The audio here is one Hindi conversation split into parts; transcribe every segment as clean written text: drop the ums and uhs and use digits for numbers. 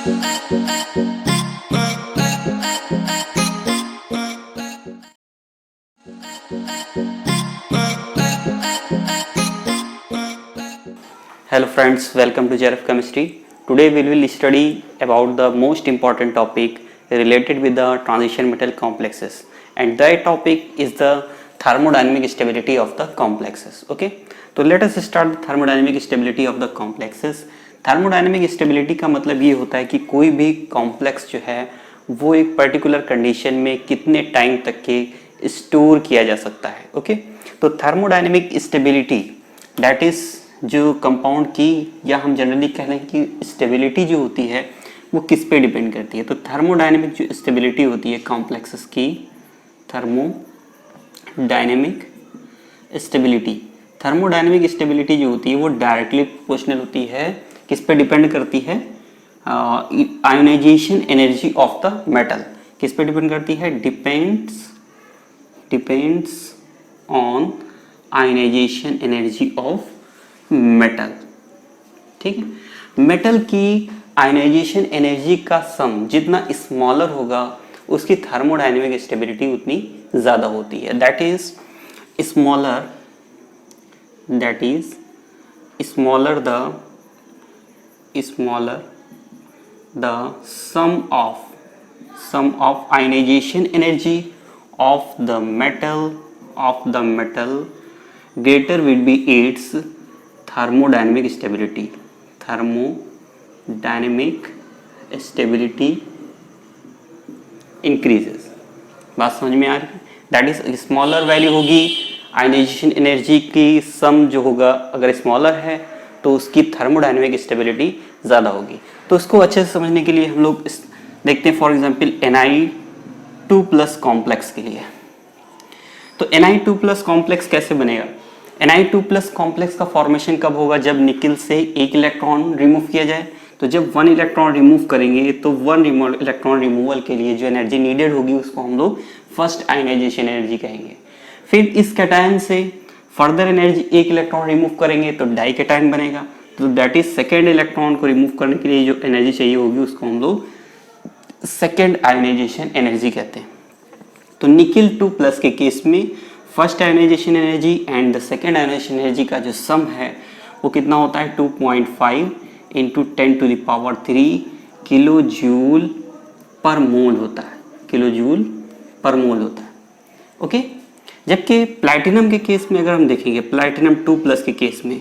Hello friends, welcome to JRF Chemistry. Today we will study about the most important topic related with the transition metal complexes, and that topic is the thermodynamic stability of the complexes. Okay, तो let us start the thermodynamic stability of the complexes. Thermodynamic stability का मतलब ये होता है कि कोई भी कॉम्प्लेक्स जो है वो एक पर्टिकुलर कंडीशन में कितने टाइम तक के स्टोर किया जा सकता है. ओके, तो थर्मोडायनेमिक स्टेबिलिटी दैट इज जो कंपाउंड की या हम जनरली कह लें कि स्टेबिलिटी जो होती है वो किस पे डिपेंड करती है. तो थर्मोडायनेमिक जो स्टेबिलिटी होती है कॉम्प्लेक्सेस की, थर्मोडायनेमिक स्टेबिलिटी जो होती है वो डायरेक्टली प्रोपोर्शनल होती है, किस पे डिपेंड करती है, ionisation energy of the metal. किस पे डिपेंड करती है, depends on ionisation energy of metal. ठीक है, मेटल की आयोनाइजेशन एनर्जी का सम जितना स्मॉलर होगा उसकी थर्मोडायनेमिक स्टेबिलिटी उतनी ज़्यादा होती है. That is smaller the sum of ionization energy of the metal greater will be its thermodynamic stability increases. बात समझ में आ रही है. दैट इज स्मॉलर वैल्यू होगी आयोनाइजेशन एनर्जी की सम जो होगा, अगर स्मॉलर है तो उसकी थर्मोडायनेमिक स्टेबिलिटी ज़्यादा होगी. तो उसको अच्छे से समझने के लिए हम लोग देखते हैं फॉर एग्जांपल Na2+ कॉम्प्लेक्स के लिए. तो Na2+ कॉम्प्लेक्स कैसे बनेगा. Na2+ कॉम्प्लेक्स का फॉर्मेशन कब होगा, जब निकिल से एक इलेक्ट्रॉन रिमूव किया जाए. तो जब 1 इलेक्ट्रॉन रिमूव करेंगे तो 1 इलेक्ट्रॉन रिमूवल के लिए जो एनर्जी नीडेड होगी उसको हम लोग फर्स्ट आयोनाइजेशन एनर्जी कहेंगे. फिर इस कैटायन से फर्दर एनर्जी एक इलेक्ट्रॉन रिमूव करेंगे तो डाई कैटायन बनेगा. तो दैट इज सेकेंड इलेक्ट्रॉन को रिमूव करने के लिए जो एनर्जी चाहिए होगी उसको हम लोग सेकेंड आयोनाइजेशन एनर्जी कहते हैं. तो निकिल 2+ के केस में first ionisation energy and the second ionisation energy का जो सम है वो कितना होता है, 2.5 × 10⁻³ किलो जूल पर मोल होता है. ओके, जबकि प्लैटिनम के केस में अगर हम देखेंगे, प्लैटिनम 2+ के केस में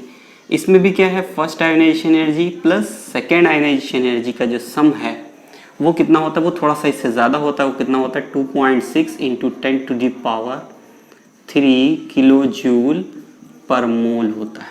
इसमें भी क्या है, first ionisation energy plus second ionisation energy का जो सम है वो कितना होता है, वो थोड़ा सा इससे ज़्यादा होता है. वो कितना होता है, 2.6 × 10⁻³ किलो जूल पर मोल होता है.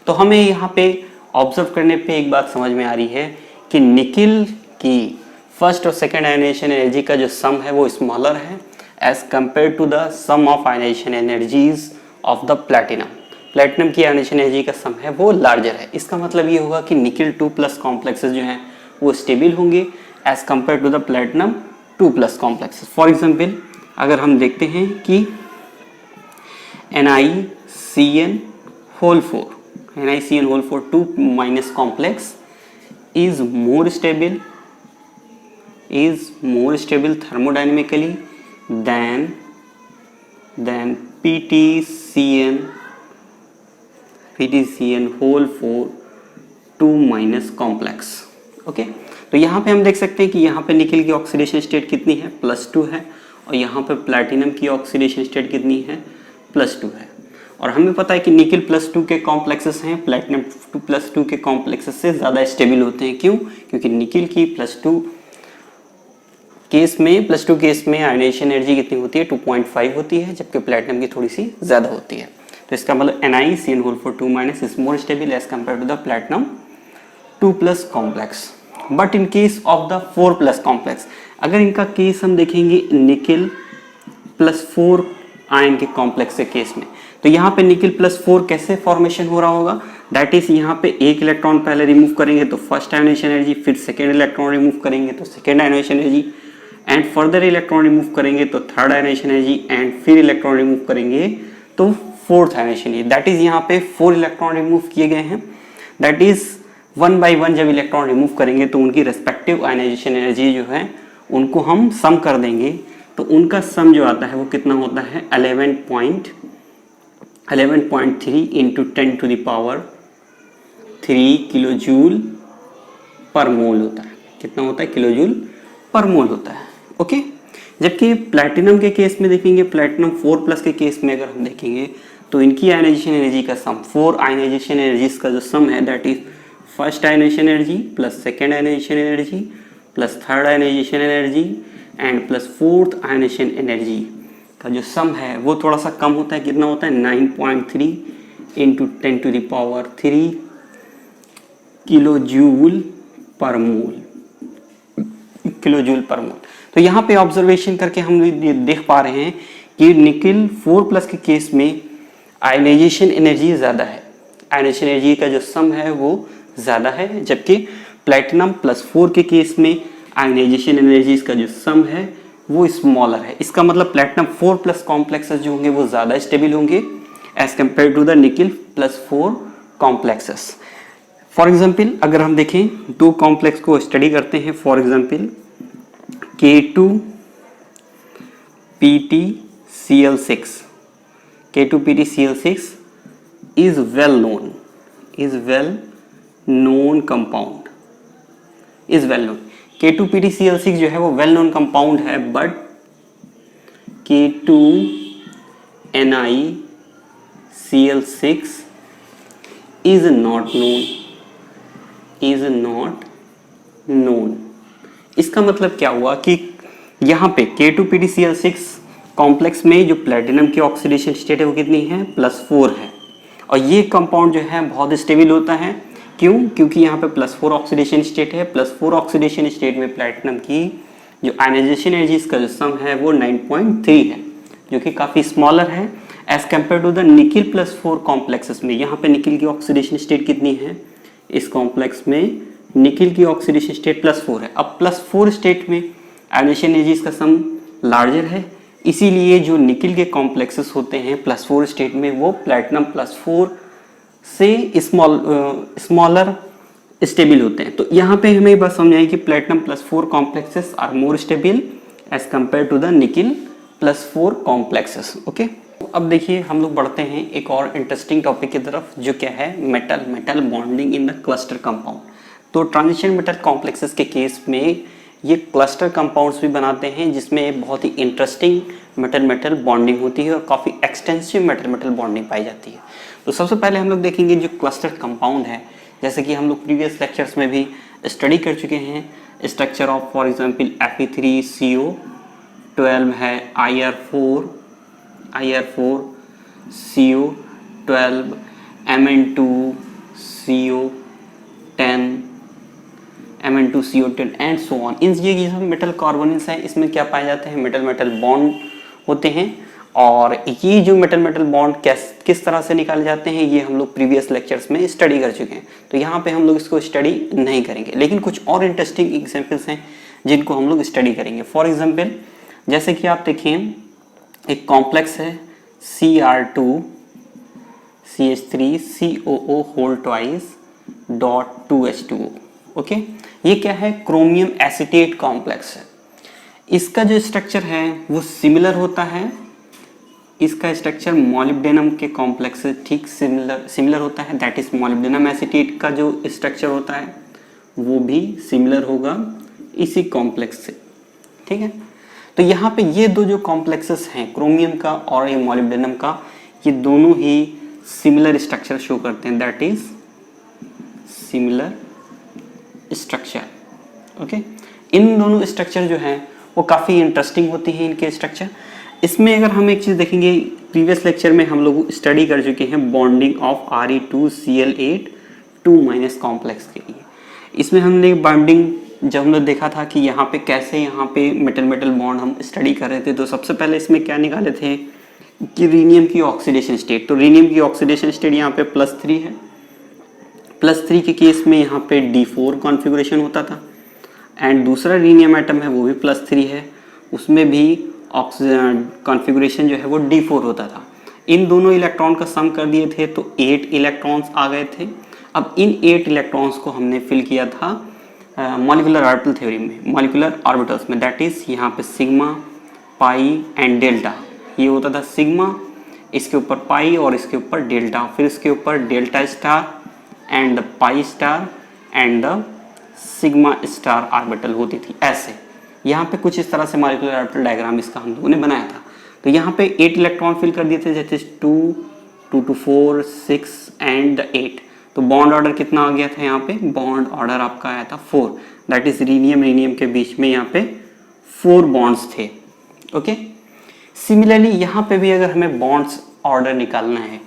तो हमें यहाँ पे ऑब्जर्व करने पे एक बात समझ में आ रही है कि निकिल की फर्स्ट और सेकेंड आयोनाइजेशन एनर्जी का जो सम है वो स्मॉलर है as compare to the sum of ionisation energies of the platinum. Platinum की आयोनाइजेशन एनर्जी का सम है वो लार्जर है. इसका मतलब ये होगा कि निकिल 2+ कॉम्प्लेक्सेस जो हैं वो स्टेबल होंगे as compare to the platinum 2+ complexes. For example अगर हम देखते हैं कि NiCN4 2- complex is more stable thermodynamically than PtCN4 2- complex. Okay, तो यहाँ पे हम देख सकते हैं कि यहाँ पे निकिल की ऑक्सीडेशन स्टेट कितनी है, +2 है, और यहाँ पे प्लैटिनम की ऑक्सीडेशन स्टेट कितनी है, +2 है. और हमें पता है कि निकिल +2 के कॉम्प्लेक्सेस हैं प्लैटिनम 2+ के कॉम्प्लेक्सेस से ज़्यादा स्टेबल होते हैं. क्यों, क्योंकि निकिल की +2 केस में आयोनाइजेशन एनर्जी कितनी होती है, 2.5 होती है, जबकि प्लैटिनम की थोड़ी सी ज़्यादा होती है. तो इसका मतलब NiCN4 2- is more stable as compare to the platinum 2+ complex. But in case of the 4+ complex, अगर इनका केस हम देखेंगे निकिल +4 आयन के कॉम्प्लेक्स के केस में, तो यहाँ पे निकिल +4 कैसे फॉर्मेशन हो रहा होगा, दैट इज यहाँ पे एक इलेक्ट्रॉन पहले रिमूव करेंगे तो फर्स्ट आयोनाइजेशन एनर्जी, फिर सेकेंड इलेक्ट्रॉन रिमूव करेंगे तो second ionisation energy, and further electron remove करेंगे तो थर्ड आयोनाइजेशन एनर्जी, एंड फिर इलेक्ट्रॉन रिमूव करेंगे तो fourth ionisation energy. That is यहाँ पे 4 इलेक्ट्रॉन रिमूव किए गए हैं. That is one by one जब इलेक्ट्रॉन रिमूव करेंगे तो उनकी रेस्पेक्टिव आयनाइजेशन एनर्जी जो है उनको हम सम कर देंगे, तो उनका सम जो आता है वो कितना होता है 11.3 into 10 to the power 3 kilo joule पर मोल होता है। कितना होता है? किलो जूल पर मोल होता है। ओके, जबकि प्लैटिनम के केस में देखेंगे, प्लैटिनम 4+ के केस में अगर हम देखेंगे तो इनकी आयनाइजेशन एनर्जी का सम, 4 आयनाइजेशन एनर्जीज का जो सम है that is first ionisation energy plus second ionisation energy plus third ionisation energy and plus fourth ionisation energy का जो सम है वो थोड़ा सा कम होता है। कितना होता है? 9.3 into 10 to the power 3 kilo joule पर मोल, किलो जूल पर मोल। तो यहाँ पे ऑब्जर्वेशन करके हम ये देख पा रहे हैं कि निकिल 4+ के केस में आयनाइजेशन एनर्जी ज़्यादा है, आयनाइजेशन एनर्जी का जो सम है वो ज़्यादा है, जबकि प्लैटिनम +4 के केस में आयनाइजेशन एनर्जीज का जो सम है वो स्मॉलर है। इसका मतलब प्लैटिनम 4+ कॉम्प्लेक्सेस जो होंगे वो ज़्यादा स्टेबल होंगे as compare to the nickel +4 complexes. For example अगर हम देखें दो कॉम्प्लेक्स को स्टडी करते हैं, for example K2PtCl6, K2PtCl6 is well known compound, is well known। K2PtCl6 जो है वो वेल नोन कंपाउंड है, but K2NiCl6 is not known। इसका मतलब क्या हुआ कि यहाँ पे K2PtCl6 कॉम्प्लेक्स में जो प्लेटिनम की ऑक्सीडेशन स्टेट है वो कितनी है? +4 है, और ये कंपाउंड जो है बहुत स्टेबल होता है। क्यों? क्योंकि यहाँ पे +4 ऑक्सीडेशन स्टेट है। +4 ऑक्सीडेशन स्टेट में प्लेटिनम की जो आयनाइजेशन एनर्जीज का जो सम है वो 9.3 है, जो कि काफ़ी स्मॉलर है as compare to the nickel +4 complexes में। यहाँ पे निकिल की ऑक्सीडेशन स्टेट कितनी है? इस कॉम्प्लेक्स में निकिल की ऑक्सीडेशन स्टेट +4 है। अब +4 स्टेट में आयनाइजेशन एनर्जीज का सम लार्जर है, इसीलिए जो निकिल के कॉम्प्लेक्सेस होते हैं +4 स्टेट में वो प्लैटिनम +4 से स्मॉलर स्टेबल होते हैं। तो यहाँ पे हमें बस समझाएं कि platinum +4 complexes are more stable as compare to the nickel +4 complexes. Okay, अब देखिए हम लोग बढ़ते हैं एक और इंटरेस्टिंग टॉपिक की तरफ, जो क्या है metal bonding in the cluster compound. तो ट्रांजिशन मेटल कॉम्प्लेक्सेस के केस में ये क्लस्टर कंपाउंड्स भी बनाते हैं, जिसमें बहुत ही इंटरेस्टिंग मेटल बॉन्डिंग होती है और काफ़ी एक्सटेंसिव मेटल बॉन्डिंग पाई जाती है। तो सबसे पहले हम लोग देखेंगे जो क्लस्टर कंपाउंड है, जैसे कि हम लोग प्रीवियस लेक्चर्स में भी स्टडी कर चुके हैं, structure of for example Fe3CO12 है, IR4CO12, Mn2CO10, Mn2CO10 and so on. इन ये सब मेटल कार्बोनिल्स हैं, इसमें क्या पाए जाते हैं? मेटल बॉन्ड होते हैं। और ये जो मेटल बॉन्ड किस तरह से निकाले जाते हैं ये हम लोग प्रीवियस लेक्चर्स में स्टडी कर चुके हैं, तो यहाँ पे हम लोग इसको स्टडी नहीं करेंगे, लेकिन कुछ और इंटरेस्टिंग एग्जांपल्स हैं जिनको हम लोग स्टडी करेंगे। फॉर एग्जांपल जैसे कि आप देखें एक कॉम्प्लेक्स है Cr2CH3COO2 ओके, ये क्या है? क्रोमियम एसीटेट कॉम्प्लेक्स है। इसका जो स्ट्रक्चर है वो सिमिलर होता है, इसका स्ट्रक्चर मॉलिब्डेनम के कॉम्प्लेक्स से ठीक सिमिलर होता है, दैट इज मॉलिब्डेनम एसीटेट का जो स्ट्रक्चर होता है वो भी सिमिलर होगा इसी कॉम्प्लेक्स से, ठीक है। तो यहाँ पे ये दो जो कॉम्प्लेक्सेस हैं क्रोमियम का और ये मॉलिब्डेनम का, ये दोनों ही सिमिलर स्ट्रक्चर शो करते हैं, that is similar structure. Okay, इन दोनों स्ट्रक्चर जो हैं वो काफ़ी इंटरेस्टिंग होती हैं इनके स्ट्रक्चर। इसमें अगर हम एक चीज़ देखेंगे, प्रीवियस लेक्चर में हम लोग स्टडी कर चुके हैं बॉन्डिंग ऑफ Re2Cl8 2- कॉम्प्लेक्स के लिए। इसमें हमने बॉन्डिंग जब हमने देखा था कि यहाँ पे कैसे यहाँ पे मेटल बॉन्ड हम स्टडी कर रहे थे, तो सबसे पहले इसमें क्या निकाले थे कि रीनियम की ऑक्सीडेशन स्टेट। तो रीनियम की ऑक्सीडेशन स्टेट यहाँ पे +3 है, +3 के केस में यहाँ पे D4 कॉन्फ़िगरेशन होता था, एंड दूसरा रीनियम एटम है वो भी +3 है, उसमें भी ऑक्सीजन कॉन्फ़िगरेशन जो है वो D4 होता था। इन दोनों इलेक्ट्रॉन का सम कर दिए थे तो 8 इलेक्ट्रॉन्स आ गए थे, अब इन 8 इलेक्ट्रॉन्स को हमने फिल किया था मॉलिक्यूलर ऑर्बिटल थ्योरी में, मॉलिक्यूलर ऑर्बिटल्स में, दैट इज यहाँ पे सिग्मा, पाई एंड डेल्टा। ये होता था सिग्मा, इसके ऊपर पाई और इसके ऊपर डेल्टा, फिर इसके ऊपर delta star and the pi star and the sigma star orbital होती थी। ऐसे यहाँ पे कुछ इस तरह से मॉलिक्यूलर ऑर्बिटल डायग्राम इसका हम लोगों ने बनाया था। तो यहाँ पे 8 इलेक्ट्रॉन फिल कर दिए थे, जैसे 2 to 4 6 एंड 8। तो बॉन्ड ऑर्डर कितना आ गया था यहाँ पे, बॉन्ड ऑर्डर आपका आया था 4, दैट इज रीनियम के बीच में यहाँ पे 4 बॉन्ड्स थे। ओके, सिमिलरली यहाँ पे भी अगर हमें बॉन्ड्स ऑर्डर निकालना है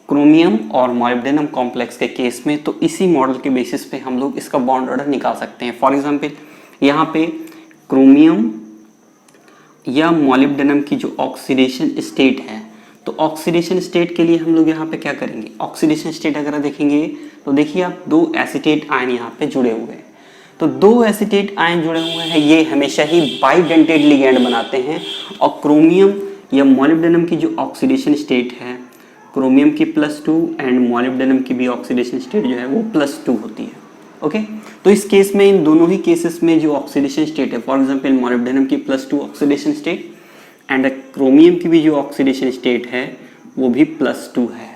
क्रोमियम और मॉलिब्डेनम कॉम्प्लेक्स के केस में, तो इसी मॉडल के बेसिस पे हम लोग इसका बॉन्ड ऑर्डर निकाल सकते हैं। फॉर एग्जांपल यहाँ पे क्रोमियम या मॉलिब्डेनम की जो ऑक्सीडेशन स्टेट है, तो ऑक्सीडेशन स्टेट के लिए हम लोग यहाँ पे क्या करेंगे, ऑक्सीडेशन स्टेट अगर देखेंगे तो देखिए आप 2 एसीटेट आयन यहाँ पे जुड़े हुए हैं। तो 2 एसीटेट आयन जुड़े हुए हैं, ये हमेशा ही बाइडेंटेड लिगैंड बनाते हैं। और क्रोमियम या मॉलिब्डेनम की जो ऑक्सीडेशन स्टेट है, क्रोमियम की +2 एंड मॉलिब्डेनम की भी ऑक्सीडेशन स्टेट जो है वो +2 होती है। ओके, तो इस केस में इन दोनों ही केसेस में जो ऑक्सीडेशन स्टेट है, फॉर एग्जांपल मॉलिब्डेनम की +2 ऑक्सीडेशन स्टेट एंड क्रोमियम की भी जो ऑक्सीडेशन स्टेट है वो भी +2 है।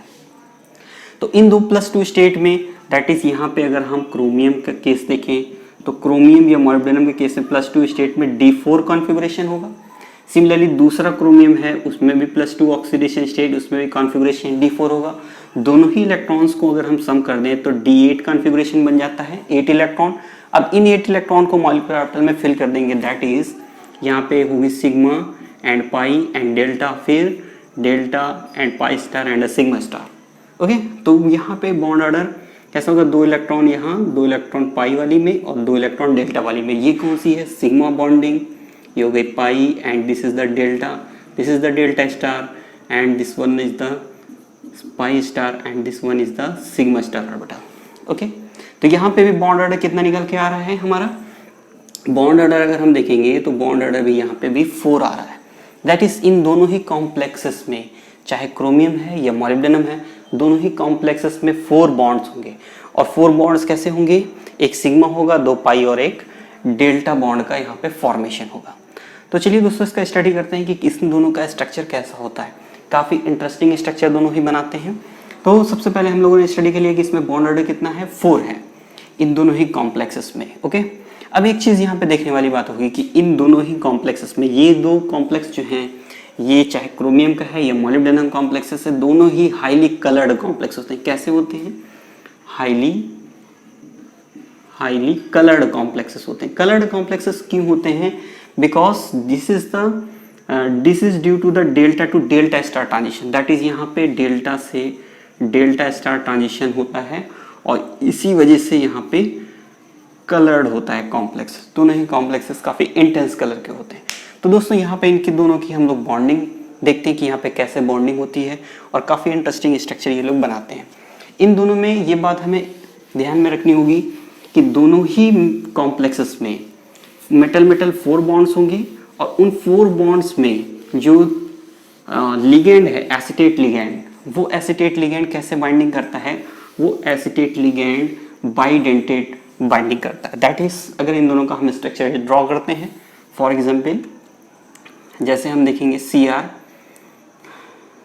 तो इन दो +2 स्टेट में, दैट इज यहाँ पे अगर हम क्रोमियम का केस देखें तो क्रोमियम या मॉलिब्डेनम के केस में +2 स्टेट में D4 कॉन्फ़िगरेशन होगा। सिमिलरली दूसरा क्रोमियम है, उसमें भी +2 ऑक्सीडेशन स्टेट, उसमें भी कॉन्फ़िगरेशन D4 होगा। दोनों ही इलेक्ट्रॉन्स को अगर हम सम कर दें तो D8 कॉन्फ़िगरेशन बन जाता है, 8 इलेक्ट्रॉन। अब इन 8 इलेक्ट्रॉन को मॉलिक्यूलर ऑर्बिटल में फिल कर देंगे, दैट इज यहाँ पे होगी sigma and pi and delta, फिर delta and pi star and sigma star. Okay, तो यहाँ पे बॉन्ड ऑर्डर कैसा होगा, 2 इलेक्ट्रॉन यहाँ, 2 इलेक्ट्रॉन पाई वाली में और 2 इलेक्ट्रॉन डेल्टा वाली में। ये कौन सी है, सिग्मा बॉन्डिंग, ये हो गई pi and this is the delta, this is the delta star and this one is the pi star and this one is the sigma star orbital. Okay, तो यहाँ पे भी बॉन्ड ऑर्डर कितना निकल के आ रहा है हमारा, बॉन्ड ऑर्डर अगर हम देखेंगे तो बॉन्ड ऑर्डर भी यहाँ पे भी 4 आ रहा है। दैट इज इन दोनों ही कॉम्प्लेक्सेस में, चाहे क्रोमियम है या मॉलिब्डेनम है, दोनों ही कॉम्प्लेक्सेस में 4 बॉन्ड्स होंगे। और 4 बॉन्ड्स कैसे होंगे, एक सिग्मा होगा, 2 पाई और एक डेल्टा बॉन्ड का यहाँ पे फॉर्मेशन होगा। तो चलिए दोस्तों इसका स्टडी करते हैं कि इन दोनों का स्ट्रक्चर कैसा होता है। काफ़ी इंटरेस्टिंग स्ट्रक्चर दोनों ही बनाते हैं। तो सबसे पहले हम लोगों ने स्टडी के लिए कि इसमें बॉन्ड ऑर्डर कितना है, 4 है इन दोनों ही कॉम्प्लेक्सेस में। ओके, अब एक चीज़ यहाँ पे देखने वाली बात होगी कि इन दोनों ही कॉम्प्लेक्सेस में, ये 2 कॉम्प्लेक्स जो हैं, ये चाहे क्रोमियम का है या मॉलिब्डेनम कॉम्प्लेक्सेस है, दोनों ही हाईली कलर्ड कॉम्प्लेक्स होते हैं। कैसे होते हैं, हाईली कलर्ड कॉम्प्लेक्सेस होते हैं। कलर्ड कॉम्प्लेक्सेस क्यों होते हैं, because this is due to the delta to delta star transition. That is यहाँ पे डेल्टा से डेल्टा स्टार ट्रांजिशन होता है और इसी वजह से यहाँ पे कलर्ड होता है कॉम्प्लेक्स। दोनों ही कॉम्प्लेक्सेस काफ़ी इंटेंस कलर के होते हैं। तो दोस्तों यहाँ पे इनकी दोनों की हम लोग बॉन्डिंग देखते हैं कि यहाँ पे कैसे बॉन्डिंग होती है और काफ़ी इंटरेस्टिंग स्ट्रक्चर ये लोग बनाते हैं। इन दोनों में ये बात हमें ध्यान में रखनी होगी कि दोनों ही कॉम्प्लेक्सेस में मेटल 4 बॉन्ड्स होंगे और उन 4 बॉन्ड्स में जो लिगेंड है, एसीटेट लिगेंड, वो एसीटेट लिगेंड कैसे बाइंडिंग करता है, वो एसीटेट लिगेंड बाइडेंटेड बाइंडिंग करता है। दैट इज अगर इन दोनों का हम स्ट्रक्चर ड्रॉ करते हैं, फॉर एग्जांपल जैसे हम देखेंगे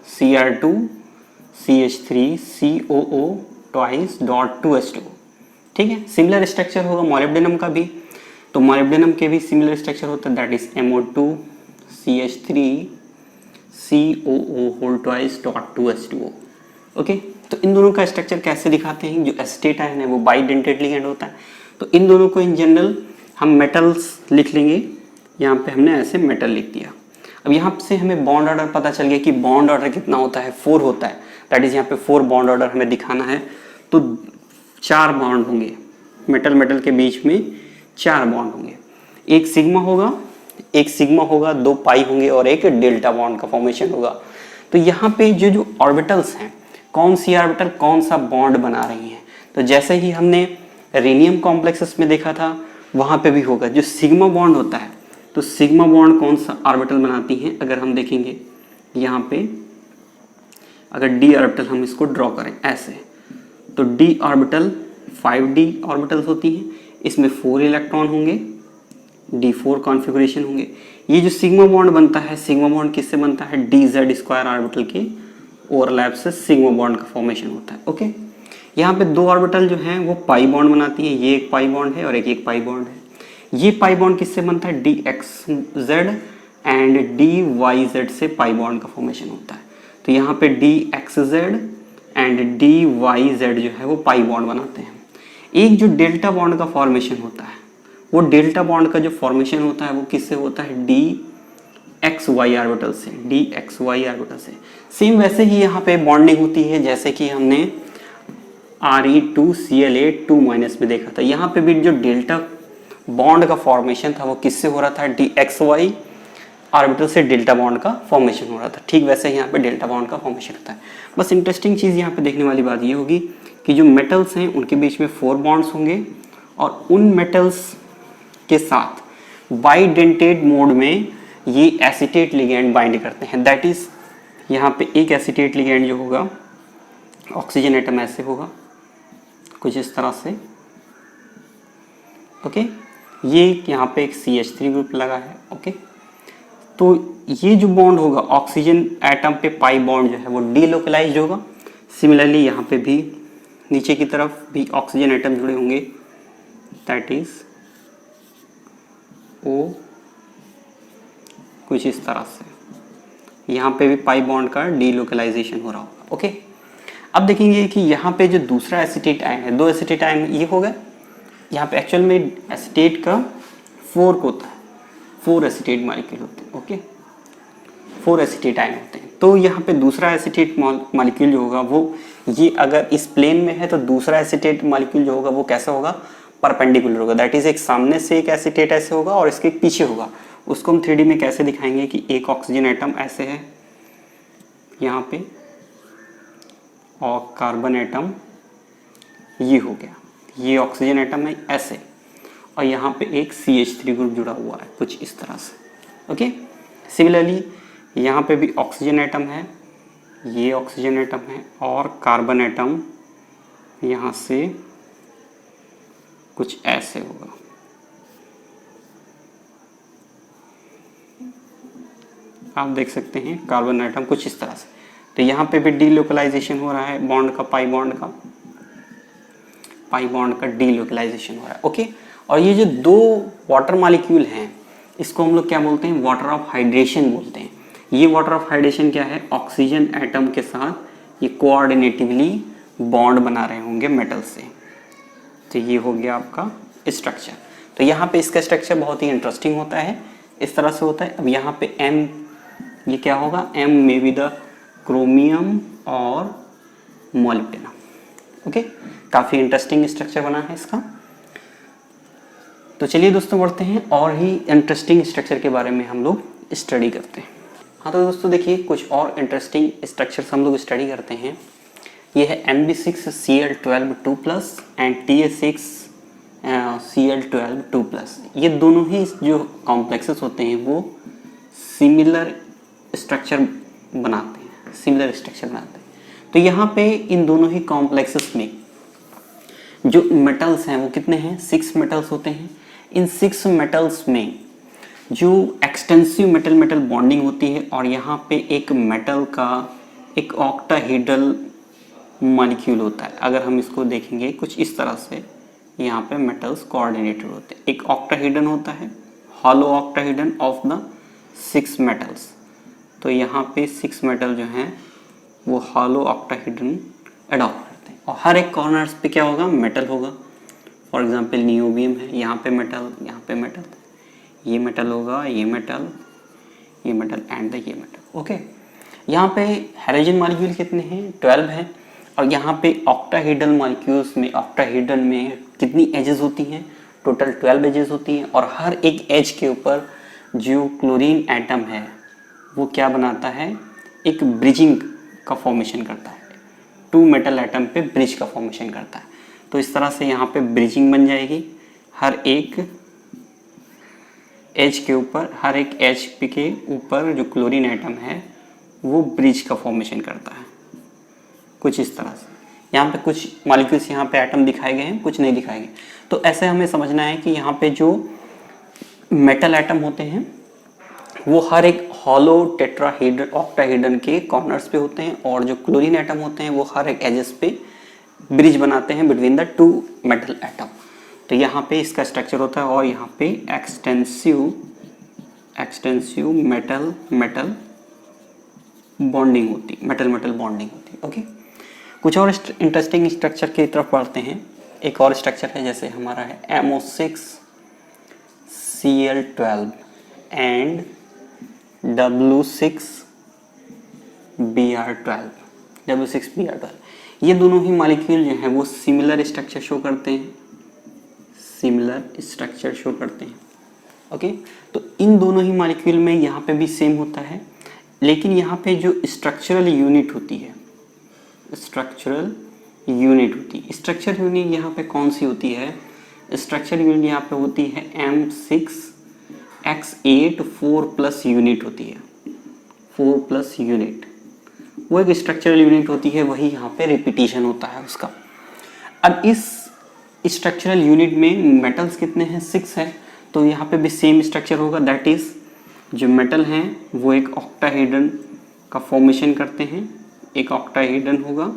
Cr2 CH3 COO twice dot 2s2, ठीक है। सिमिलर स्ट्रक्चर होगा मॉलिब्डेनम का भी, तो मॉलिब्डेनम के भी सिमिलर स्ट्रक्चर होता है, that is MO2 CH3 COO whole twice dot 2s2। Okay, तो इन दोनों का स्ट्रक्चर कैसे दिखाते हैं, जो एसीटेट आयन है वो बाइडेंटेड लिगेंड होता है। तो इन दोनों को इन जनरल हम मेटल्स लिख लेंगे, यहाँ पे हमने ऐसे मेटल लिख दिया। अब यहाँ से हमें बॉन्ड ऑर्डर पता चल गया कि बॉन्ड ऑर्डर कितना होता है, 4 होता है। दैट इज यहाँ पे 4 बॉन्ड ऑर्डर हमें दिखाना है, तो 4 बॉन्ड होंगे, मेटल के बीच में 4 बॉन्ड होंगे। एक सिग्मा होगा, 2 पाई होंगे और एक डेल्टा बॉन्ड का फॉर्मेशन होगा। तो यहाँ पे जो ऑर्बिटल्स हैं, कौन सी ऑर्बिटल कौन सा बॉन्ड बना रही हैं, तो जैसे ही हमने रीनियम कॉम्प्लेक्सेस में देखा था वहाँ पे भी होगा। जो सिग्मा बॉन्ड होता है, तो सिग्मा बॉन्ड कौन सा ऑर्बिटल बनाती हैं, अगर हम देखेंगे यहाँ पे, अगर डी ऑर्बिटल हम इसको ड्रॉ करें ऐसे, तो d ऑर्बिटल 5d ऑर्बिटल्स होती हैं, इसमें 4 इलेक्ट्रॉन होंगे, d4 कॉन्फ़िगरेशन होंगे। ये जो सिग्मा बॉन्ड बनता है, सिग्मा बॉन्ड किससे बनता है, dz² ऑर्बिटल के ओवरलैप से सिग्मा बॉन्ड का फॉर्मेशन होता है। ओके, यहाँ पे 2 ऑर्बिटल जो हैं वो पाई बॉन्ड बनाती है, ये एक पाई बॉन्ड है और एक पाई बॉन्ड है। ये पाई बॉन्ड किससे बनता है, dxz एंड dyz से पाई बॉन्ड का फॉर्मेशन होता है। तो यहाँ पे dxz एंड dyz जो है वो पाई बॉन्ड बनाते हैं। एक जो डेल्टा बॉन्ड का फॉर्मेशन होता है, वो डेल्टा बॉन्ड का जो फॉर्मेशन होता है वो किससे होता है, dxy ऑर्बिटल से, dxy ऑर्बिटल से। सेम वैसे ही यहाँ पे बॉन्डिंग होती है जैसे कि हमने Re2Cl8 2- में देखा था। यहाँ पे भी जो डेल्टा बॉन्ड का फॉर्मेशन था वो किससे हो रहा था, dxy ऑर्बिटल से डेल्टा बॉन्ड का फॉर्मेशन हो रहा था। ठीक वैसे ही यहाँ पे डेल्टा बॉन्ड का फॉर्मेशन होता है। बस इंटरेस्टिंग चीज़ यहाँ पे देखने वाली बात ये होगी कि जो मेटल्स हैं उनके बीच में 4 बॉन्ड्स होंगे और उन मेटल्स के साथ बाइडेंटेड मोड में ये एसीटेट लिगैंड बाइंड करते हैं। दैट इज यहाँ पे एक एसीटेट लिगैंड जो होगा, ऑक्सीजन एटम ऐसे होगा कुछ इस तरह से। ओके, ये यहाँ पे एक CH3 ग्रुप लगा है। ओके, तो ये जो बॉन्ड होगा ऑक्सीजन एटम पे पाई बॉन्ड जो है वो डीलोकलाइज्ड होगा। सिमिलरली यहाँ पे भी नीचे की तरफ भी ऑक्सीजन एटम जुड़े होंगे, दैट इज O कुछ इस तरह से। यहाँ पे भी पाई बॉन्ड का डीलोकलाइजेशन हो रहा होगा। ओके, अब देखेंगे कि यहाँ पे जो दूसरा एसीटेट आयन है, 2 एसीटेट आयन ये हो गए। यहाँ पे एक्चुअल में एसीटेट का 4 होता है, 4 एसीटेट मॉलिक्यूल होते हैं। ओके, 4 एसीटेट आयन होते हैं। तो यहाँ पे दूसरा एसीटेट मॉलिक्यूल जो होगा वो, ये अगर इस प्लेन में है तो दूसरा एसीटेट मॉलिक्यूल जो होगा वो कैसा होगा, परपेंडिकुलर होगा। दैट इज एक सामने से एक एसीटेट ऐसे होगा और इसके पीछे होगा। उसको हम 3D में कैसे दिखाएंगे कि एक ऑक्सीजन एटम ऐसे है यहाँ पे और कार्बन एटम ये हो गया, ये ऑक्सीजन एटम है ऐसे, और यहाँ पे एक CH3 ग्रुप जुड़ा हुआ है कुछ इस तरह से। ओके, सिमिलरली यहाँ पे भी ऑक्सीजन एटम है, ये ऑक्सीजन एटम है और कार्बन एटम यहाँ से कुछ ऐसे होगा। आप देख सकते हैं कार्बन एटम कुछ इस तरह से। तो यहाँ पे भी डीलोकलाइजेशन हो रहा है बॉन्ड का, पाई बॉन्ड का डीलोकलाइजेशन हो रहा है। ओके, और ये जो 2 वाटर मॉलिक्यूल हैं इसको हम लोग क्या बोलते हैं, वाटर ऑफ हाइड्रेशन बोलते हैं। ये वाटर ऑफ हाइड्रेशन क्या है, ऑक्सीजन एटम के साथ ये कोऑर्डिनेटिवली बॉन्ड बना रहे होंगे मेटल से। तो ये हो गया आपका स्ट्रक्चर। तो यहाँ पे इसका स्ट्रक्चर बहुत ही इंटरेस्टिंग होता है, इस तरह से होता है। अब यहाँ पे M, ये क्या होगा, M में बी द क्रोमियम और मोलिब्डेनम। ओके, काफ़ी इंटरेस्टिंग स्ट्रक्चर बना है इसका। तो चलिए दोस्तों बढ़ते हैं और ही इंटरेस्टिंग स्ट्रक्चर के बारे में हम लोग स्टडी करते हैं। हाँ तो दोस्तों देखिए कुछ और इंटरेस्टिंग स्ट्रक्चर्स हम लोग स्टडी करते हैं। ये है Mb6Cl12 2+ एंड Ta6Cl12 2+। ये दोनों ही जो कॉम्प्लेक्सेस होते हैं वो सिमिलर स्ट्रक्चर बनाते हैं, तो यहाँ पे इन दोनों ही कॉम्प्लेक्सेस में जो मेटल्स हैं वो कितने हैं, 6 मेटल्स होते हैं। इन 6 मेटल्स में जो एक्सटेंसिव मेटल बॉन्डिंग होती है और यहाँ पे एक मेटल का एक ऑक्टाहेड्रल मॉलिक्यूल होता है। अगर हम इसको देखेंगे कुछ इस तरह से, यहाँ पे मेटल्स कोऑर्डिनेटेड होते हैं। एक ऑक्टाहेड्रन होता है, hollow octahedron of the 6 metals. तो यहाँ पे 6 मेटल जो हैं वो हॉलो ऑक्टाहेड्रन अडॉप्ट करते हैं और हर एक कॉर्नर्स पे क्या होगा, मेटल होगा। फॉर एग्जांपल नियोबियम है, यहाँ पे मेटल, यहाँ पे मेटल, ये मेटल होगा, ये मेटल एंड ये मेटल। ओके, यहाँ पे हाइड्रोजन मॉलिक्यूल कितने हैं, 12 हैं। और यहाँ पे ऑक्टाहेड्रल मॉलिक्यूल्स में, ऑक्टाहेड्रन में कितनी एजेस होती हैं, टोटल 12 एजेस होती हैं। और हर एक एज के ऊपर जो क्लोरीन एटम है वो क्या बनाता है, एक ब्रिजिंग का फॉर्मेशन करता है, 2 मेटल एटम पे ब्रिज का फॉर्मेशन करता है। तो इस तरह से यहाँ पे ब्रिजिंग बन जाएगी। हर एक एज के ऊपर, हर एक एज के ऊपर जो क्लोरीन एटम है वो ब्रिज का फॉर्मेशन करता है कुछ इस तरह से। यहाँ पे कुछ मॉलिक्यूल्स, यहाँ पे एटम दिखाए गए हैं, कुछ नहीं दिखाए गए। तो ऐसे हमें समझना है कि यहाँ पे जो मेटल एटम होते हैं वो हर एक हॉलो टेट्राहेड्रल ऑक्टाहेड्रन के कॉर्नर्स पे होते हैं, और जो क्लोरीन एटम होते हैं वो हर एक एजेस पे ब्रिज बनाते हैं between the two metal atom. तो यहाँ पे इसका स्ट्रक्चर होता है, और यहाँ पे एक्सटेंसिव मेटल मेटल बॉन्डिंग होती है, मेटल मेटल बॉन्डिंग होती है। ओके, कुछ और इंटरेस्टिंग स्ट्रक्चर की तरफ बढ़ते हैं। एक और स्ट्रक्चर है, जैसे हमारा है MO6Cl12 एंड W6Br12। ये दोनों ही मॉलिक्यूल जो हैं वो सिमिलर स्ट्रक्चर शो करते हैं, ओके। तो इन दोनों ही मॉलिक्यूल में यहाँ पे भी सेम होता है, लेकिन यहाँ पे जो स्ट्रक्चरल यूनिट होती है, स्ट्रक्चरल यूनिट यहाँ पे कौन सी होती है? स्ट्रक्चरल यूनिट यहाँ पे होती है M6X8 4+ यूनिट होती है, 4+ यूनिट, वो एक स्ट्रक्चरल यूनिट होती है, वही यहाँ पे रिपीटिशन होता है उसका। अब इस स्ट्रक्चरल यूनिट में मेटल्स कितने हैं? 6 है, तो यहाँ पे भी सेम स्ट्रक्चर होगा, दैट इज जो मेटल हैं वो एक ऑक्टाहेड्रन का फॉर्मेशन करते हैं, एक ऑक्टाहेड्रन होगा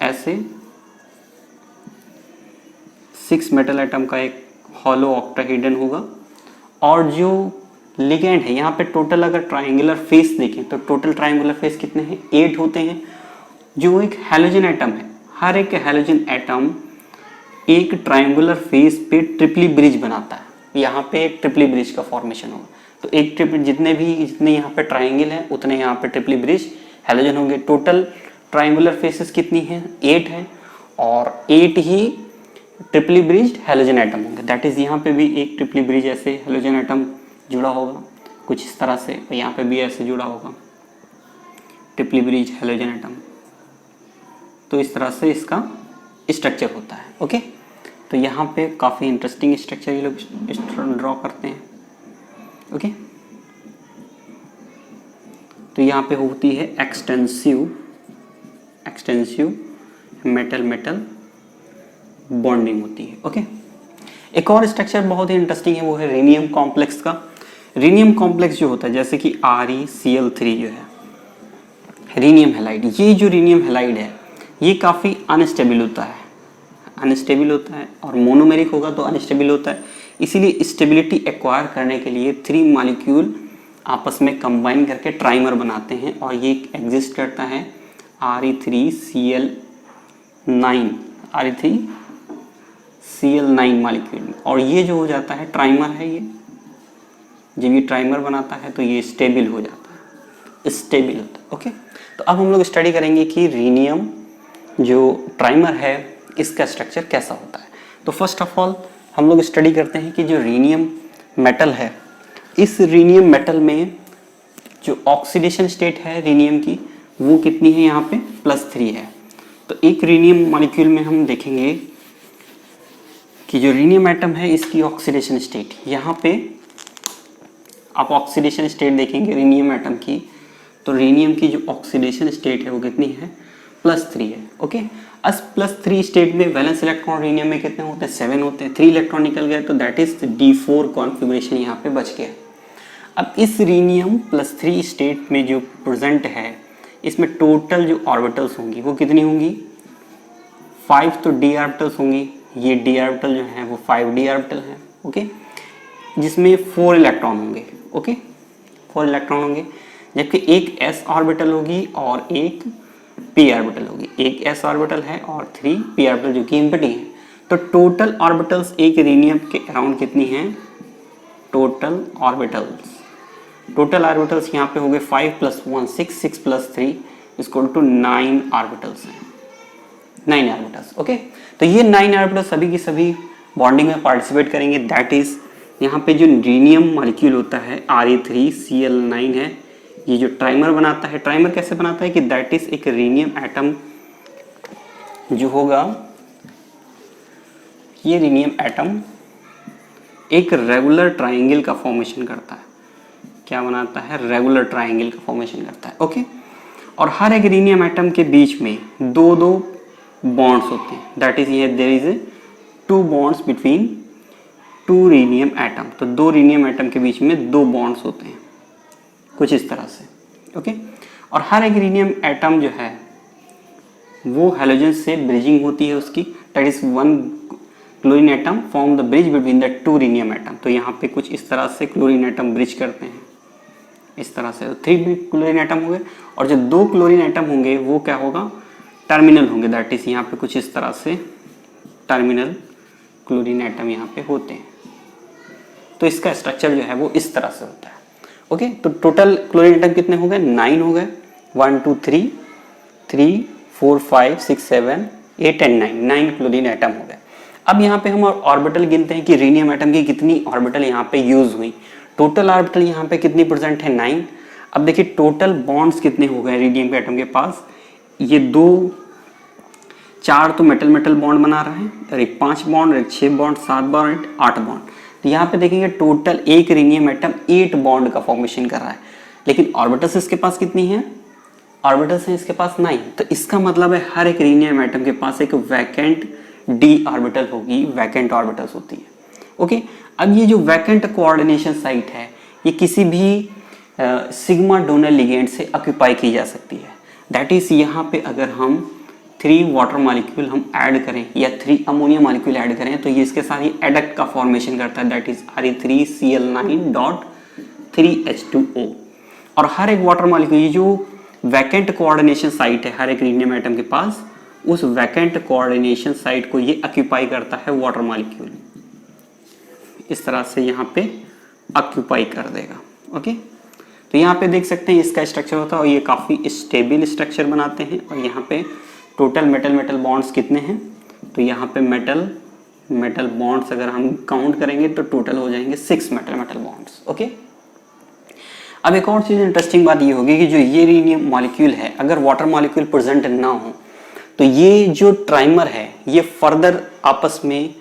ऐसे, 6 मेटल एटम का एक हॉलो ऑक्टाहेड्रन होगा। और जो लिगेंड है यहाँ पे टोटल अगर ट्रायंगुलर फेस देखें तो टोटल ट्रायंगुलर फेस कितने हैं? 8 होते हैं। जो एक हैलोजन एटम है, हर एक हैलोजन एटम एक ट्रायंगुलर फेस पे ट्रिपली ब्रिज बनाता है, यहाँ पे एक ट्रिपली ब्रिज का फॉर्मेशन होगा। तो एक ट्रिपल जितने यहाँ पे ट्रायंगल हैं उतने यहाँ पे ट्रिपली ब्रिज हैलोजन होंगे। टोटल ट्रायंगुलर फेसेस कितनी हैं? 8 हैं, और 8 ही ट्रिपली ब्रिज्ड हैलोजन एटम होंगे। दैट इज यहाँ पे भी एक ट्रिपली ब्रिज ऐसे हैलोजन एटम जुड़ा होगा कुछ इस तरह से, यहाँ पे भी ऐसे जुड़ा होगा ट्रिपली ब्रिज हैलोजन एटम। तो इस तरह से इसका स्ट्रक्चर होता है, ओके। तो यहाँ पे काफ़ी इंटरेस्टिंग स्ट्रक्चर ये लोग ड्रॉ करते हैं, ओके। तो यहाँ पे होती है एक्सटेंसिव मेटल मेटल बॉन्डिंग होती है, ओके। एक और स्ट्रक्चर बहुत ही इंटरेस्टिंग है, वो है रीनियम कॉम्प्लेक्स का। रीनियम कॉम्प्लेक्स जो होता है, जैसे कि ReCl3 जो है रीनियम हैलाइड, ये जो रीनियम हैलाइड है ये काफ़ी अनस्टेबल होता है, और मोनोमेरिक होगा तो अनस्टेबल होता है। इसीलिए स्टेबिलिटी एक्वायर करने के लिए 3 मॉलिक्यूल आपस में कंबाइन करके ट्राइमर बनाते हैं, और ये एग्जिस्ट करता है ReCl9 मॉलिक्यूल में। और ये जो हो जाता है ट्राइमर है, ये जब ये ट्राइमर बनाता है तो ये स्टेबल हो जाता है, स्टेबल होता है, ओके। तो अब हम लोग स्टडी करेंगे कि रीनियम जो ट्राइमर है इसका स्ट्रक्चर कैसा होता है। तो फर्स्ट ऑफ ऑल हम लोग स्टडी करते हैं कि जो रीनियम मेटल है, इस रीनियम मेटल में जो ऑक्सीडेशन स्टेट है रीनियम की वो कितनी है? यहाँ पे +3 है। तो एक रीनियम मॉलिक्यूल में हम देखेंगे कि जो रीनियम एटम है इसकी ऑक्सीडेशन स्टेट, यहाँ पे आप ऑक्सीडेशन स्टेट देखेंगे रीनियम एटम की, तो रीनियम की जो ऑक्सीडेशन स्टेट है वो कितनी है? +3 है, ओके। अब +3 स्टेट में वैलेंस इलेक्ट्रॉन रीनियम में कितने होते हैं? 7 होते हैं। 3 इलेक्ट्रॉन निकल गए, तो दैट इज D4 कॉन्फ़िगरेशन यहाँ पे बच गया। अब इस रीनियम +3 स्टेट में जो प्रेजेंट है, इसमें टोटल जो ऑर्बिटल्स होंगी वो कितनी होंगी? 5 तो d ऑर्बिटल्स होंगी, ये d ऑर्बिटल जो है वो 5d ऑर्बिटल है, ओके, जिसमें 4 इलेक्ट्रॉन होंगे, ओके, 4 इलेक्ट्रॉन होंगे, जबकि एक s ऑर्बिटल होगी और एक p ऑर्बिटल होगी। एक s ऑर्बिटल है और 3 p ऑर्बिटल जो कि एम्प्टी है। तो टोटल ऑर्बिटल्स एक रीनियम के अराउंड कितनी हैं? टोटल ऑर्बिटल्स यहाँ पे हो गए 5 + 1 6, 6 + 3 = 9 ऑर्बिटल्स हैं, 9 ऑर्बिटल्स, ओके। तो ये 9 ऑर्बिटल्स सभी की सभी बॉन्डिंग में पार्टिसिपेट करेंगे। दैट इज यहाँ पे जो रीनियम मॉलिक्यूल होता है Re3Cl9 है, ये जो ट्राइमर बनाता है, ट्राइमर कैसे बनाता है कि दैट इज एक रीनियम एटम जो होगा, ये रीनियम एटम एक रेगुलर ट्राइंगल का फॉर्मेशन करता है। क्या बनाता है? रेगुलर ट्राइंगल का फॉर्मेशन करता है, ओके। और हर एक रीनियम एटम के बीच में 2-2 बॉन्ड्स होते हैं, दैट इज ये there is 2 bonds between 2 rhenium atom. तो 2 रीनियम एटम के बीच में 2 बॉन्ड्स होते हैं कुछ इस तरह से, ओके। और हर एक रीनियम एटम जो है वो हैलोजन से ब्रिजिंग होती है उसकी, that is 1 chlorine atom form the bridge between the 2 rhenium atom. तो यहाँ पे कुछ इस तरह से क्लोरीन एटम ब्रिज करते हैं इस तरह से, 3 क्लोरीन एटम हो गए। और जो 2 क्लोरीन एटम होंगे वो क्या होगा, टर्मिनल होंगे, दैट इज यहाँ पे कुछ इस तरह से टर्मिनल क्लोरीन एटम यहाँ पे होते हैं। तो इसका स्ट्रक्चर जो है वो इस तरह से होता है, ओके। तो टोटल क्लोरीन एटम कितने हो गए, 9 हो गए, 1 2 3 3 4 5 6 7 8 एंड 9 क्लोरीन एटम हो गए। अब यहाँ पे हम ऑर्बिटल गिनते हैं कि रीनियम एटम की कितनी ऑर्बिटल यहाँ पे यूज हुई। टोटल ऑर्बिटल यहाँ पे कितनी परसेंट है, 9। अब देखिए टोटल बॉन्ड्स कितने हो गए रीनियम के एटम के पास, ये 4 तो मेटल बॉन्ड बना रहा है, और एक 5 बॉन्ड, एक 6 बॉन्ड, 7 बॉन्ड, 8 बॉन्ड। तो यहाँ पे देखेंगे टोटल एक रीनियम एटम 8 बॉन्ड का फॉर्मेशन कर रहा है, लेकिन ऑर्बिटल्स इसके पास कितनी है, ऑर्बिटल्स हैं इसके पास 9। तो इसका मतलब है हर एक रीनियम एटम के पास एक वैकेंट डी ऑर्बिटल होगी, वैकेंट ऑर्बिटल्स होती है, ओके। अब ये जो वैकेंट कोऑर्डिनेशन साइट है ये किसी भी सिग्मा डोनर लिगेंड से ऑक्यूपाई की जा सकती है, दैट इज यहाँ पे अगर हम 3 वाटर मॉलिक्यूल हम ऐड करें या 3 अमोनिया मॉलिक्यूल ऐड करें तो ये इसके साथ ये एडक्ट का फॉर्मेशन करता है, दैट इज Re3Cl9.3H2O। और हर एक वाटर मॉलिक्यूल, ये जो वैकेंट कोऑर्डिनेशन साइट है हर एक रीनियम एटम के पास, उस वैकेंट कोऑर्डिनेशन साइट को ये ऑक्यूपाई करता है वाटर मॉलिक्यूल, इस तरह से यहाँ पे ऑक्यूपाई कर देगा, ओके। तो यहाँ पे देख सकते हैं इसका स्ट्रक्चर होता है और ये काफ़ी स्टेबल स्ट्रक्चर बनाते हैं। और यहाँ पे टोटल मेटल बॉन्ड्स कितने हैं, तो यहाँ पे मेटल बॉन्ड्स अगर हम काउंट करेंगे तो टोटल हो जाएंगे 6 मेटल बॉन्ड्स, ओके। अब एक और चीज़ इंटरेस्टिंग बात ये होगी कि जो ये रीनियम मॉलिक्यूल है अगर वाटर मॉलिक्यूल प्रेजेंट ना हो तो ये जो ट्राइमर है ये फर्दर आपस में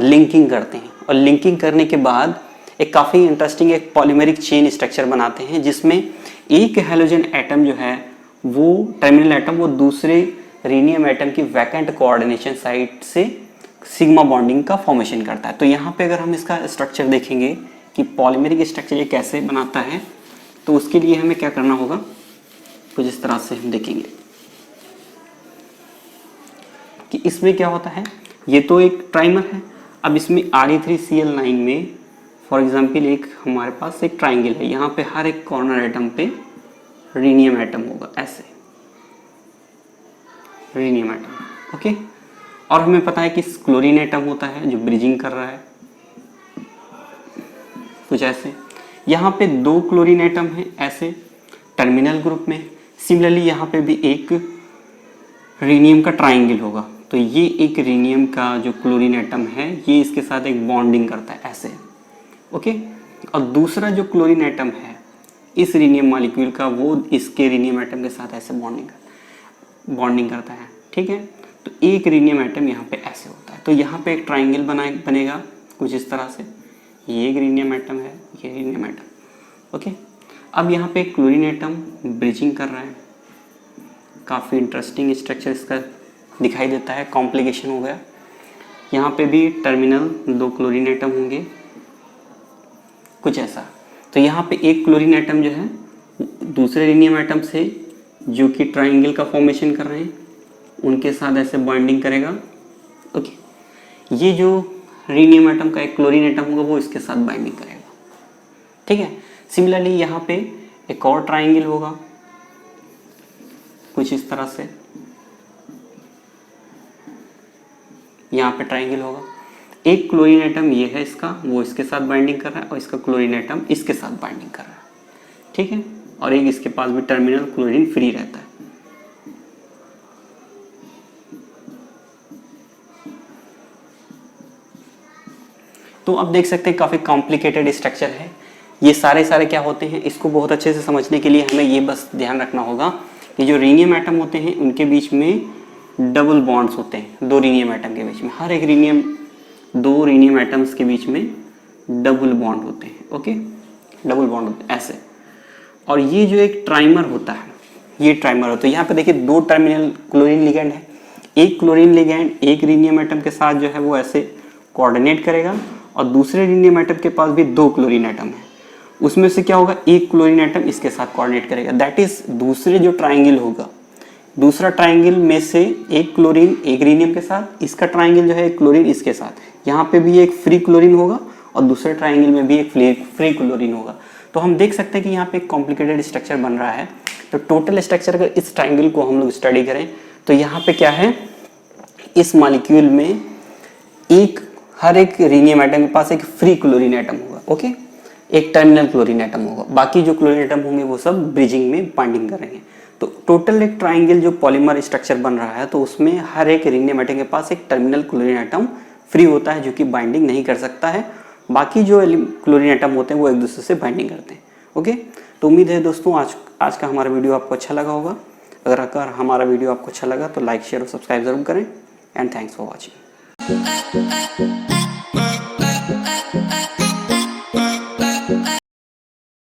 लिंकिंग करते हैं, और लिंकिंग करने के बाद एक काफ़ी इंटरेस्टिंग एक पॉलीमेरिक चेन स्ट्रक्चर बनाते हैं, जिसमें एक हैलोजन एटम जो है वो टर्मिनल एटम वो दूसरे रीनियम एटम की वैकेंट कोऑर्डिनेशन साइट से सिग्मा बॉन्डिंग का फॉर्मेशन करता है। तो यहाँ पे अगर हम इसका स्ट्रक्चर देखेंगे कि पॉलीमेरिक स्ट्रक्चर ये कैसे बनाता है, तो उसके लिए हमें क्या करना होगा, कुछ इस तरह से हम देखेंगे कि इसमें क्या होता है। ये तो एक ट्राइमर है, अब इसमें Re3Cl9 में फॉर एग्जांपल एक हमारे पास एक ट्राइंगल है, यहाँ पे हर एक कॉर्नर एटम पे रीनियम एटम होगा, ऐसे रीनियम एटम, ओके। और हमें पता है कि क्लोरीन एटम होता है जो ब्रिजिंग कर रहा है, कुछ ऐसे। यहाँ पे 2 क्लोरीन एटम है ऐसे टर्मिनल ग्रुप में। सिमिलरली यहाँ पे भी एक रीनियम का ट्राइंगल होगा, तो ये एक रीनियम का जो क्लोरीन एटम है ये इसके साथ एक बॉन्डिंग करता है ऐसे, ओके। और दूसरा जो क्लोरीन एटम है इस रीनियम मॉलिक्यूल का वो इसके रीनियम एटम के साथ ऐसे बॉन्डिंग करता है, ठीक है। तो एक रीनियम एटम यहाँ पे ऐसे होता है, तो यहाँ पे एक ट्राइंगल बनेगा कुछ इस तरह से, ये एक रीनियम एटम है, ये रीनियम एटम, ओके। अब यहाँ पे क्लोरीन एटम ब्रिजिंग कर रहा है, काफ़ी इंटरेस्टिंग स्ट्रक्चर इसका दिखाई देता है, कॉम्प्लिकेशन हो गया। यहाँ पे भी टर्मिनल 2 क्लोरीन एटम होंगे कुछ ऐसा। तो यहाँ पे एक क्लोरीन एटम जो है दूसरे रीनियम एटम से जो कि ट्राइंगल का फॉर्मेशन कर रहे हैं उनके साथ ऐसे बॉन्डिंग करेगा, ओके। ये जो रीनियम एटम का एक क्लोरीन एटम होगा वो इसके साथ बाइंडिंग करेगा, ठीक है। सिमिलरली यहाँ पे एक और ट्राइंगल होगा कुछ इस तरह से, यहाँ पे ट्राइंगल होगा, एक क्लोरीन एटम ये है इसका, वो इसके साथ बाइंडिंग कर रहा है और इसका क्लोरीन एटम इसके साथ बाइंडिंग कर रहा है, ठीक है। और एक इसके पास भी टर्मिनल क्लोरीन फ्री रहता है। तो अब देख सकते हैं काफ़ी कॉम्प्लिकेटेड स्ट्रक्चर है। ये सारे क्या होते हैं, इसको बहुत अच्छे से समझने के लिए हमें ये बस ध्यान रखना होगा कि जो रीनियम एटम होते हैं उनके बीच में डबल बॉन्ड्स होते हैं, 2 रीनियम एटम के बीच में, हर एक 2 रीनियम एटम्स के बीच में डबल बॉन्ड होते हैं, ओके, डबल बॉन्ड होते हैं ऐसे। और ये जो एक ट्राइमर होता है, ये ट्राइमर होता है, यहाँ पे देखिए 2 टर्मिनल क्लोरीन लिगेंड है, एक क्लोरीन लिगैंड एक रीनियम एटम के साथ जो है वो ऐसे कोऑर्डिनेट करेगा और दूसरे रीनियम एटम के पास भी 2 क्लोरीन एटम है, उसमें से क्या होगा, एक क्लोरीन एटम इसके साथ कोऑर्डिनेट करेगा। दैट इज दूसरे जो ट्राइंगल होगा, दूसरा ट्राइंगल में से एक क्लोरीन एक रीनियम के साथ, इसका ट्राइंगल जो है एक क्लोरीन इसके साथ, यहाँ पे भी एक फ्री क्लोरीन होगा और दूसरे ट्राइंगल में भी एक फ्री क्लोरीन होगा। तो हम देख सकते हैं कि यहाँ पे एक कॉम्प्लिकेटेड स्ट्रक्चर बन रहा है। तो टोटल स्ट्रक्चर अगर इस ट्राइंगल को हम लोग स्टडी करें तो यहाँ पे क्या है, इस मॉलिक्यूल में हर एक रीनियम एटम के पास एक फ्री क्लोरीन एटम होगा, ओके, एक टर्मिनल क्लोरीन एटम होगा, बाकी जो क्लोरीन एटम होंगे वो सब ब्रिजिंग में बाइंडिंग करेंगे। तो टोटल एक ट्राइंगल जो पॉलीमर स्ट्रक्चर बन रहा है, तो उसमें हर एक रीनियम एटम के पास एक टर्मिनल क्लोरीन एटम फ्री होता है जो कि बाइंडिंग नहीं कर सकता है, बाकी जो क्लोरीन एटम होते हैं वो एक दूसरे से बाइंडिंग करते हैं, ओके। तो उम्मीद है दोस्तों आज का हमारा वीडियो आपको अच्छा लगा होगा। अगर हमारा वीडियो आपको अच्छा लगा तो लाइक शेयर और सब्सक्राइब जरूर करें एंड थैंक्स फॉर वॉचिंग।